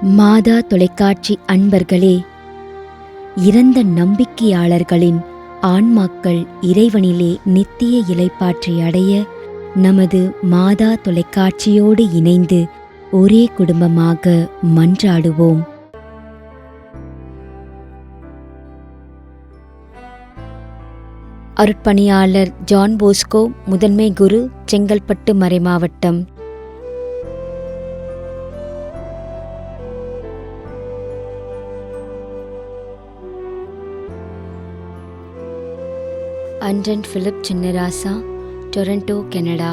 மாதா தொலைக்காட்சி அன்பர்களே, இறந்த நம்பிக்கையாளர்களின் ஆன்மாக்கள் இறைவனிலே நித்திய இளைப்பாற்றி அடைய நமது மாதா தொலைக்காட்சியோடு இணைந்து ஒரே குடும்பமாக மன்றாடுவோம். அருட்பணியாளர் ஜான் போஸ்கோ, முதன்மை குரு, செங்கல்பட்டு மறைமாவட்டம். Anton Philip Chinnarasa, Toronto, Canada.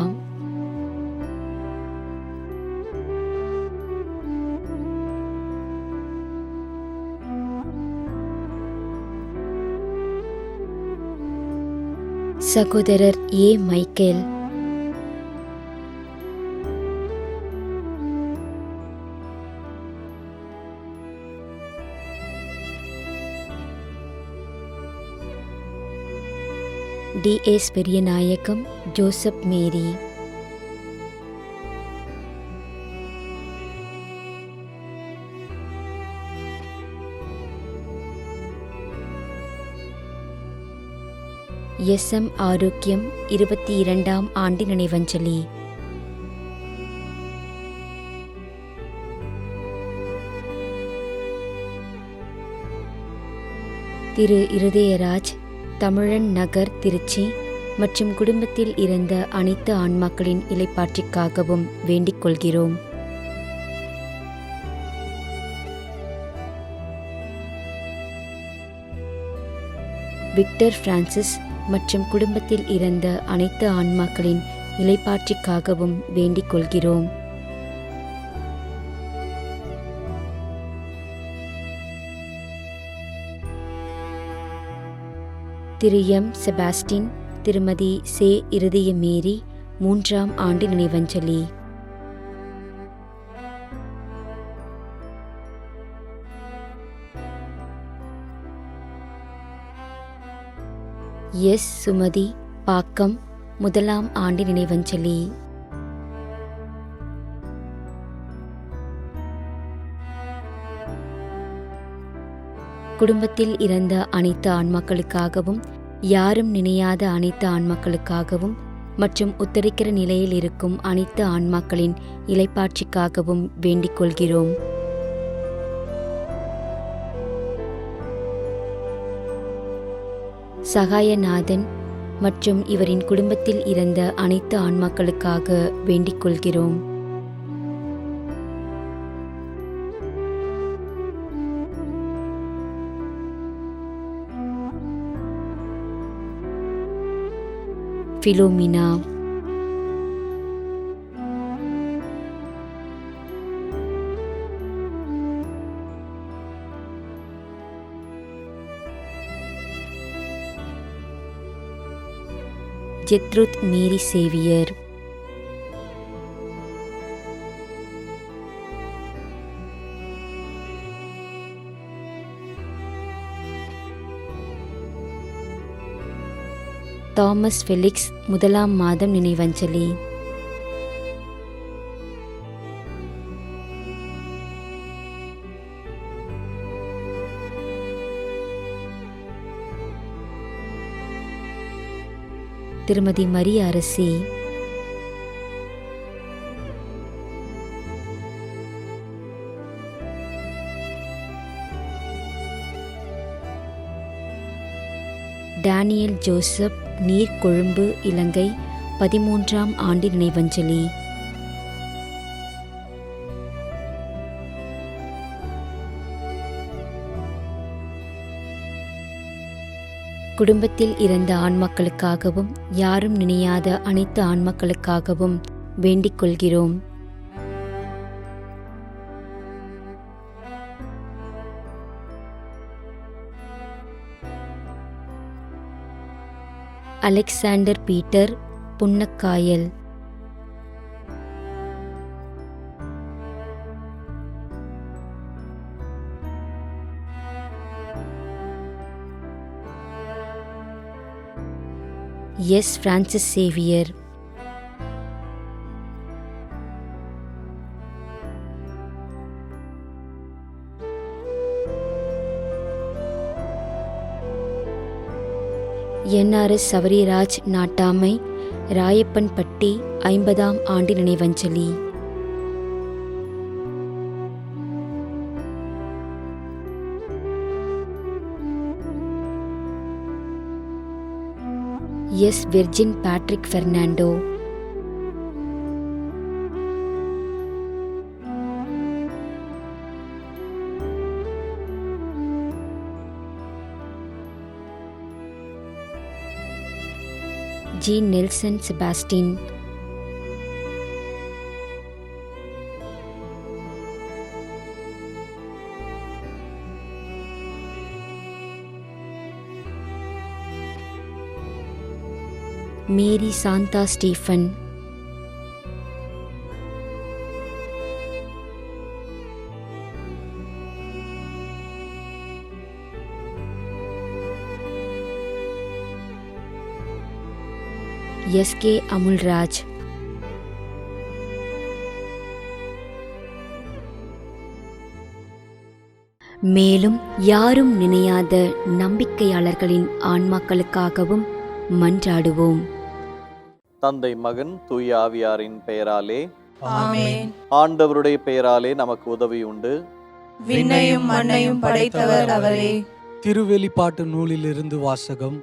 சகோதரர் A. Michael, D. S. Periyanayagam, Joseph Mary. S M. Arokkiyam, 22ஆம் ஆண்டு நினைவஞ்சலி. திரு இருதயராஜ், தமிழன் நகர், திருச்சி மற்றும் குடும்பத்தில் இறந்த அனைத்து ஆன்மாக்களின் இளைப்பாற்றிக்காகவும் வேண்டிக் கொள்கிறோம். விக்டர் பிரான்சிஸ் மற்றும் குடும்பத்தில் இறந்த அனைத்து ஆன்மாக்களின் இளைப்பாற்றிக்காகவும் வேண்டிக் கொள்கிறோம். திரு எம். செபாஸ்டின், திருமதி சே. இருதய மேரி, 3ஆம் ஆண்டு நினைவஞ்சலி. எஸ். சுமதி, பாக்கம், 1ஆம் ஆண்டு நினைவஞ்சலி. குடும்பத்தில் இறந்த அனைத்து ஆன்மாக்களுக்காகவும், யாரும் நினையாத அனைத்து ஆன்மாக்களுக்காகவும் மற்றும் உத்தரிக்கிற நிலையில் இருக்கும் அனைத்து ஆன்மாக்களின் இளைப்பாற்றிக்காகவும் வேண்டிக் கொள்கிறோம். சகாயநாதன் மற்றும் இவரின் குடும்பத்தில் இறந்த அனைத்து ஆன்மாக்களுக்காக வேண்டிக் கொள்கிறோம். பிலோமினா, ஜெத்ருத் மேரி சேவியர், தாமஸ் ஃபெலிக்ஸ், 1ஆம் மாதம் நினைவஞ்சலி. திருமதி மரி அரசி, டேனியல் ஜோசப், நீர்கொழும்பு, இலங்கை, 13ஆம் ஆண்டு நினைவஞ்சலி. குடும்பத்தில் இறந்த ஆன்மாக்களுக்காகவும் யாரும் நினையாத அனைத்து ஆன்மாக்களுக்காகவும் வேண்டிக் கொள்கிறோம். Alexander Peter, Punnakayal, S. Francis Xavier, NRS Savariraj நாட்டாமை, ராயப்பன்பட்டி 50ஆம் ஆண்டு நினைவஞ்சலி. S Virgin Patrick Fernando. G Nelson Sebastian. Mary Shantha Stephen. S K. Amulraj. மேலும் யாரும் நினையாத நம்பிக்கையாளர்களின் ஆன்மாக்களுக்காகவும் மன்றாடுவோம். தந்தை, மகன், தூய ஆவியாரின் பெயராலே ஆமென். ஆண்டவருடைய பெயராலே நமக்கு உதவி உண்டு. விண்ணையும் மண்ணையும் படைத்தவர் அவரே. திருவெளிப்பாட்டு நூலிலிருந்து வாசகம்.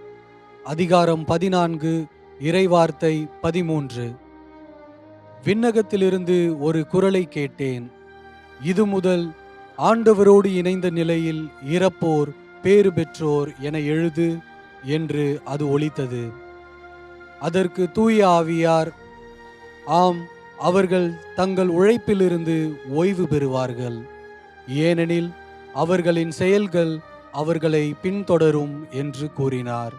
அதிகாரம் 14, இறைவார்த்தை 13. விண்ணகத்திலிருந்து ஒரு குரலை கேட்டேன். இது முதல் ஆண்டவரோடு இணைந்த நிலையில் இறப்போர் பேறு பெற்றோர் என எழுது என்று அது ஒலித்தது. அதற்கு தூய ஆவியார், ஆம், அவர்கள் தங்கள் உழைப்பிலிருந்து ஓய்வு பெறுவார்கள், ஏனெனில் அவர்களின் செயல்கள் அவர்களை பின்தொடரும் என்று கூறினார்.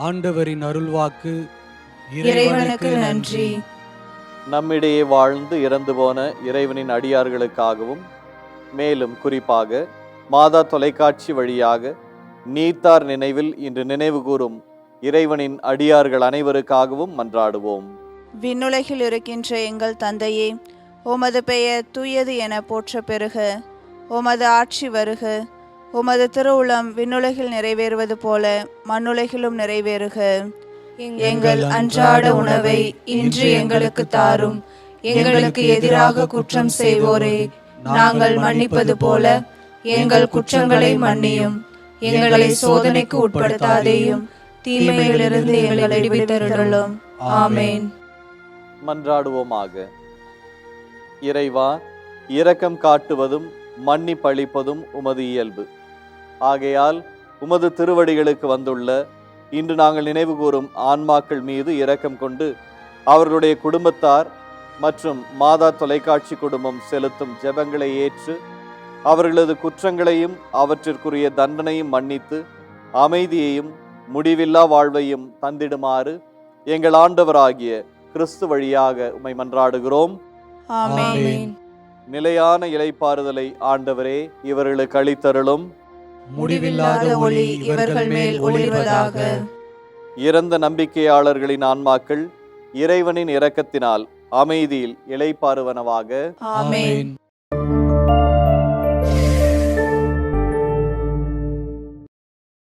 ஆண்டவரின் அருள்வாக்கு. இறைவனுக்கு நன்றி. நம்மிடையே வாழ்ந்து இறந்து போன இறைவனின் அடியார்களுக்காகவும், மேலும் குறிப்பாக மாதா தொலைக்காட்சி வழியாக நீத்தார் நினைவில் இன்று நினைவு கூறும் இறைவனின் அடியார்கள் அனைவருக்காகவும் மன்றாடுவோம். விண்ணுலகில் இருக்கின்ற எங்கள் தந்தையே, உமது பெயர் தூயது என போற்ற பெறுக. உமது ஆட்சி வருக. உமது திருவுளம் விண்ணுலகில் நிறைவேறுவது போல மண்ணுலகிலும் நிறைவேறுக. எங்கள் அன்றாட உணவை இன்று எங்களுக்கு தாரும். எங்களுக்கு எதிராக குற்றம் செய்வோரே நாங்கள் மன்னிப்பது போல எங்கள் குற்றங்களை மன்னியும். எங்களை சோதனைக்கு உட்படுத்தாதேயும், தீமையிலிருந்து எங்களை விடுவித்தருளும். ஆமென். மன்றாடுவோமாக. இறைவா, இரக்கம் காட்டுவதும் மன்னிப்பளிப்பதும் உமது இயல்பு. ஆகையால் உமது திருவடிகளுக்கு வந்துள்ள இன்று நாங்கள் நினைவு கூறும் ஆன்மாக்கள் மீது இரக்கம் கொண்டு அவர்களுடைய குடும்பத்தார் மற்றும் மாதா தொலைக்காட்சி குடும்பம் செலுத்தும் ஜெபங்களை ஏற்று அவர்களது குற்றங்களையும் அவற்றிற்குரிய தண்டனையும் மன்னித்து அமைதியையும் முடிவில்லா வாழ்வையும் தந்திடுமாறு எங்கள் ஆண்டவராகிய கிறிஸ்து வழியாக உம்மை மன்றாடுகிறோம். ஆமென். நிலையான இளைப்பாறுதலை ஆண்டவரே இவர்களுக்கு அளித்தருளும். முடிவில்லாத ஒளி இவர்கள் மேல் ஒளிர்வதாக. இறந்த நம்பிக்கையாளர்களின் ஆன்மாக்கள் இறைவனின் இரக்கத்தினால் அமைதியில் இளைப்பாறுவனவாக. ஆமென்.